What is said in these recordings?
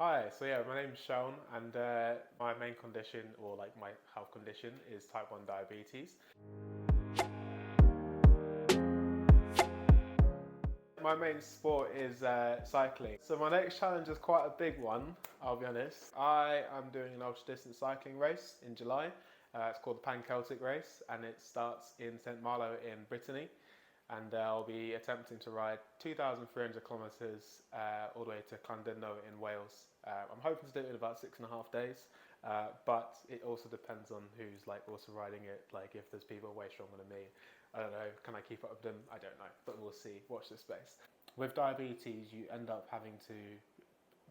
Hi, so yeah, my name's Seun, and my main condition, or like my health condition, is type 1 diabetes. My main sport is cycling. So my next challenge is quite a big one, I'll be honest. I am doing an ultra-distance cycling race in July. It's called the Pan Celtic Race, and it starts in St Marlowe in Brittany. And I'll be attempting to ride 2,300 kilometres all the way to llandudno in Wales. I'm hoping to do it in about 6.5 days, but it also depends on who's like also riding it. Like if there's people way stronger than me, I don't know, can I keep up with them? I don't know, but we'll see. Watch this space. With diabetes, you end up having to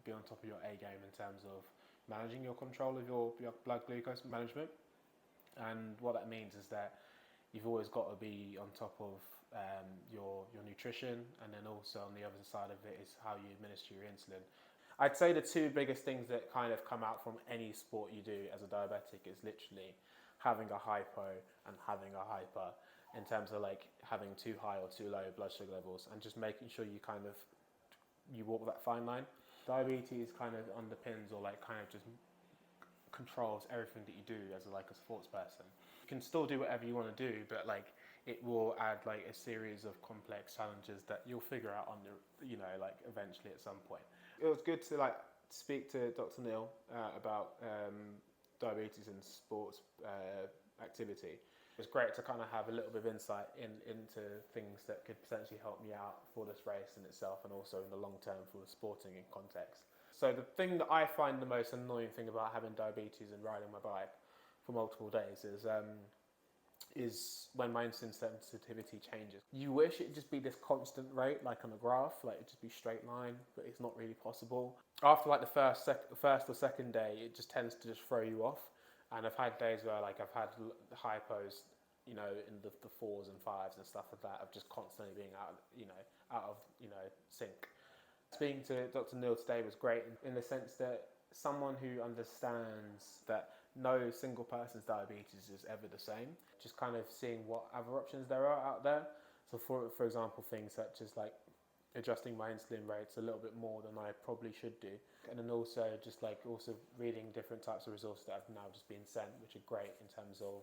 be on top of your A game in terms of managing your control of your blood glucose management. And what that means is that you've always got to be on top of your nutrition, and then also on the other side of it is how you administer your insulin. I'd say the two biggest things that kind of come out from any sport you do as a diabetic is literally having a hypo and having a hyper, in terms of like having too high or too low blood sugar levels, and just making sure you walk that fine line. Diabetes kind of underpins, or like kind of just controls everything that you do as a sports person. You can still do whatever you want to do, but like it will add like a series of complex challenges that you'll figure out on the, like eventually at some point. It was good to like speak to Dr. Neil about diabetes and sports activity. It was great to kind of have a little bit of insight into things that could potentially help me out for this race in itself, and also in the long term for the sporting context. So the thing that I find the most annoying thing about having diabetes and riding my bike for multiple days is when my insulin sensitivity changes. You wish it'd just be this constant rate, like on a graph, like it'd just be straight line, but it's not really possible. After like the first or second day, it just tends to just throw you off. And I've had days where like I've had hypos, in the fours and fives and stuff like that, of just constantly being out of sync. Speaking to Dr. Neil today was great in the sense that someone who understands that no single person's diabetes is ever the same, just kind of seeing what other options there are out there. So for example, things such as like adjusting my insulin rates a little bit more than I probably should do. And then also just like also reading different types of resources that have now just been sent, which are great in terms of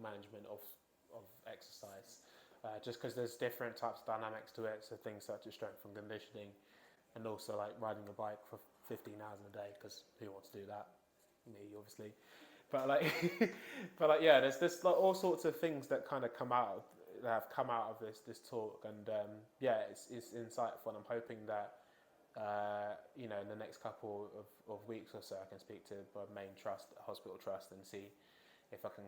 management of exercise. Just because there's different types of dynamics to it, so things such as strength and conditioning, and also like riding a bike for 15 hours in a day, because who wants to do that? Me, obviously. But like, yeah, there's like all sorts of things that kind of have come out of this talk, and yeah, it's insightful, and I'm hoping that in the next couple of weeks or so, I can speak to my main hospital trust, and see if I can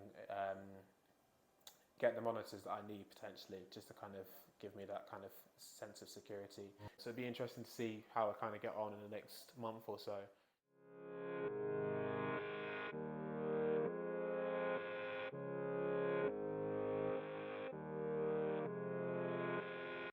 get the monitors that I need potentially, just to kind of give me that kind of sense of security. So it'd be interesting to see how I kind of get on in the next month or so.